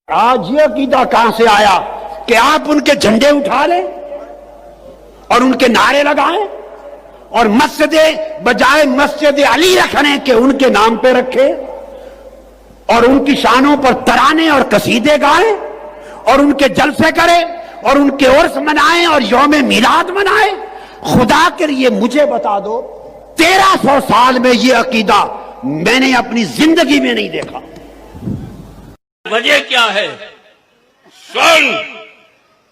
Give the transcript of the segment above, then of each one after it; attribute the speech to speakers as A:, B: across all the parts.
A: آج یہ عقیدہ کہاں سے آیا کہ آپ ان کے جھنڈے اٹھا لیں اور ان کے نعرے لگائیں اور مسجد بجائے مسجد علی رکھنے کے ان کے نام پہ رکھے اور ان کی شانوں پر ترانے اور قصیدے گائیں اور ان کے جلسے کریں اور ان کے عرس منائیں اور یوم میلاد منائیں. خدا کے لیے مجھے بتا دو 1300 سال میں یہ عقیدہ میں نے اپنی زندگی میں نہیں دیکھا.
B: وجہ کیا ہے؟ سن،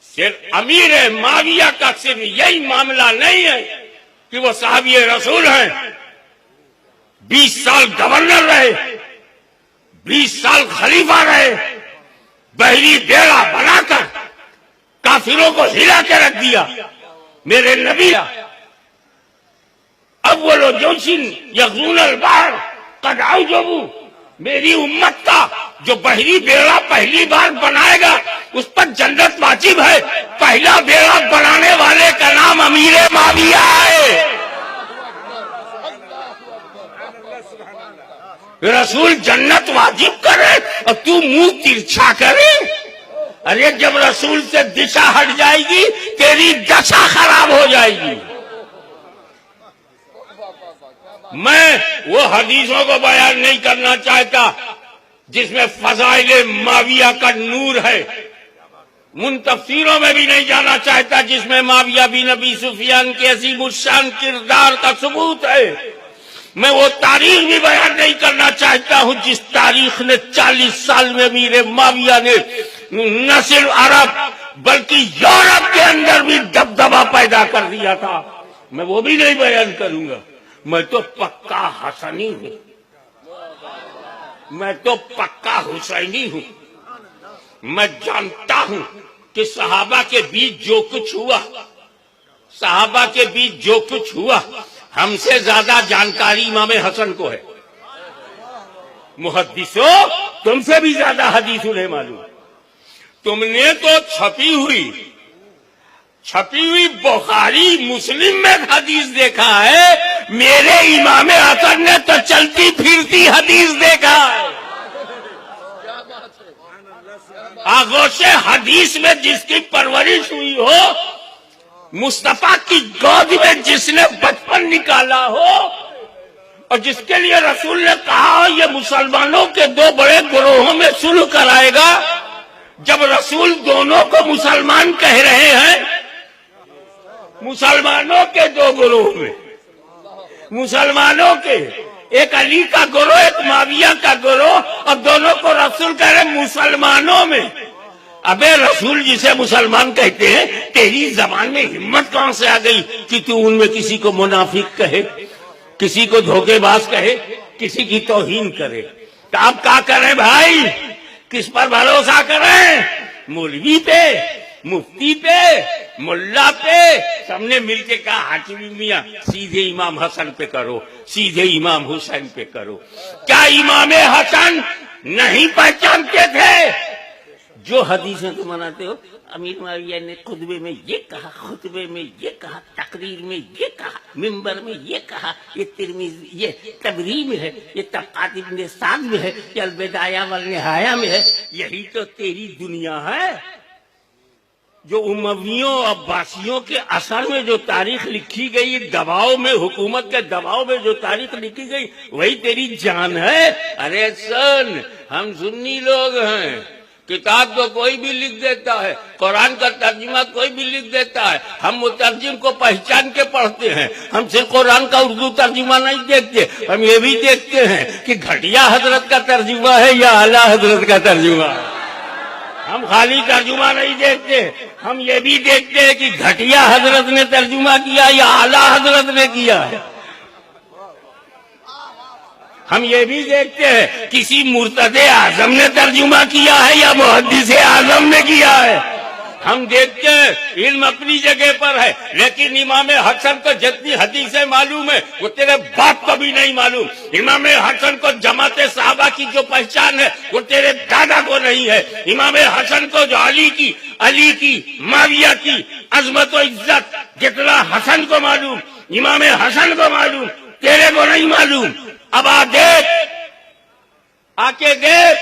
B: صرف امیر معاویہ کا صرف یہی معاملہ نہیں ہے کہ وہ صحابی رسول ہیں. 20 سال گورنر رہے، 20 سال خلیفہ رہے، بحری بیڑا بنا کر کافروں کو ہلا کے رکھ دیا. میرے نبی اول جوشن یغزون البحر قد عوجبوا، میری امت کا جو بحری بیڑا پہلی بار بنائے گا اس پر جنت واجب ہے. پہلا بیڑا بنانے والے کا نام امیر معاویہ ہے. رسول جنت واجب کرے اور تو منہ ترچھا کرے. ارے جب رسول سے دشا ہٹ جائے گی تیری دشا خراب ہو جائے گی. میں وہ حدیثوں کو بیان نہیں کرنا چاہتا جس میں فضائل معاویہ کا نور ہے. ان تفسیروں میں بھی نہیں جانا چاہتا جس میں معاویہ بن ابی سفیان کے عظیم الشان کردار کا ثبوت ہے. میں وہ تاریخ بھی بیان نہیں کرنا چاہتا ہوں جس تاریخ نے 40 سال میں امیر معاویہ نے نہ صرف عرب بلکہ یورپ کے اندر بھی دبدبہ پیدا کر دیا تھا. میں وہ بھی نہیں بیان کروں گا. میں تو پکا حسنی ہوں، میں تو پکا حسینی ہوں. میں جانتا ہوں کہ صحابہ کے بیچ جو کچھ ہوا، صحابہ کے بیچ جو کچھ ہوا، ہم سے زیادہ جانکاری امام حسن کو ہے. محدثو تم سے بھی زیادہ حدیث انہیں معلوم. تم نے تو چھپی ہوئی بخاری مسلم میں حدیث دیکھا ہے، میرے امام حسن نے تو چلتی پھرتی حدیث دیکھا ہے. آغوش حدیث میں جس کی پرورش ہوئی ہو، مصطفیٰ کی گود میں جس نے بچپن نکالا ہو، اور جس کے لیے رسول نے کہا ہو یہ مسلمانوں کے 2 بڑے گروہوں میں صلح کرائے گا. جب رسول دونوں کو مسلمان کہہ رہے ہیں، مسلمانوں کے 2 گروہ میں، مسلمانوں کے ایک علی کا گروہ ایک معاویہ کا گروہ، اور دونوں کو رسول کہہ رہے مسلمانوں میں. ابے رسول جسے مسلمان کہتے ہیں، تیری زبان میں ہمت کہاں سے آ گئی کہ تو ان میں کسی کو منافق کہے، کسی کو دھوکے باز کہے، کسی کی توہین کرے؟ تو آپ کیا کریں بھائی؟ کس پر بھروسہ کریں؟ مولوی پہ، مفتی پہ، ملا پہ؟ سب نے مل کے کہا حاکمی میاں سیدھے امام حسن پہ کرو، سیدھے امام حسین پہ کرو. کیا امام حسن نہیں پہچانتے تھے؟ جو حدیثیں تم مناتے ہو، امیر معاویہ نے خطبے میں یہ کہا، خطبے میں یہ کہا، تقریر میں یہ کہا، منبر میں یہ کہا، یہ ترمذی، یہ تبری میں ہے، یہ طبقات ابن سعد میں ہے، یہ البدایہ والنہایہ میں ہے. یہی تو تیری دنیا ہے. جو امویوں عباسیوں کے اثر میں جو تاریخ لکھی گئی، دباؤ میں، حکومت کے دباؤ میں جو تاریخ لکھی گئی، وہی تیری جان ہے. ارے سن، ہم سنی لوگ ہیں. کتاب تو کوئی بھی لکھ دیتا ہے، قرآن کا ترجمہ کوئی بھی لکھ دیتا ہے، ہم مترجم کو پہچان کے پڑھتے ہیں. ہم صرف قرآن کا اردو ترجمہ نہیں دیکھتے، ہم یہ بھی دیکھتے ہیں کہ گھٹیا حضرت کا ترجمہ ہے یا اعلیٰ حضرت کا ترجمہ ہے. ہم خالی ترجمہ نہیں دیکھتے، ہم یہ بھی دیکھتے ہیں کہ گھٹیا حضرت نے ترجمہ کیا یا اعلیٰ حضرت نے کیا ہے. ہم یہ بھی دیکھتے ہیں کسی مرتد اعظم نے ترجمہ کیا ہے یا محدث اعظم نے کیا ہے. ہم دیکھتے ہیں علم اپنی جگہ پر ہے، لیکن امام حسن کو جتنی حدیثیں معلوم ہے وہ تیرے باپ کو بھی نہیں معلوم. امام حسن کو جماعت صحابہ کی جو پہچان ہے وہ تیرے دادا کو نہیں ہے. امام حسن کو جو علی کی معاویہ کی عظمت و عزت جتنا حسن کو معلوم، امام حسن کو معلوم، تیرے کو نہیں معلوم. اب آ کے دیکھ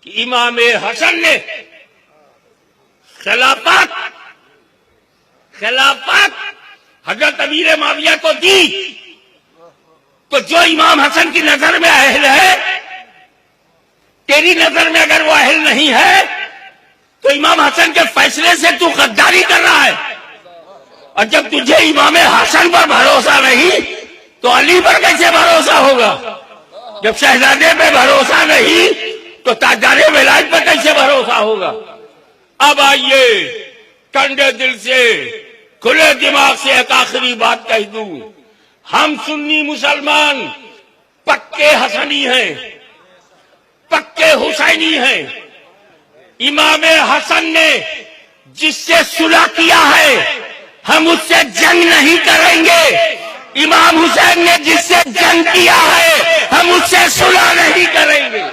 B: کہ امام حسن نے خلافت حضرت امیر معاویہ کو دی، تو جو امام حسن کی نظر میں اہل ہے، تیری نظر میں اگر وہ اہل نہیں ہے تو امام حسن کے فیصلے سے تو غداری کر رہا ہے. اور جب تجھے امام حسن پر بھروسہ نہیں تو علی پر کیسے بھروسہ ہوگا؟ جب شہزادے پہ بھروسہ نہیں تو تاجدار ولایت پر کیسے بھروسہ ہوگا؟ اب آئیے ٹھنڈے دل سے، کھلے دماغ سے ایک آخری بات کہہ دوں. ہم سنی مسلمان پکے حسنی ہیں، پکے حسینی ہیں. امام حسن نے جس سے صلح کیا ہے ہم اس سے جنگ نہیں کریں گے. امام حسین نے جس سے جنگ کیا ہے ہم اس سے صلح نہیں کریں گے.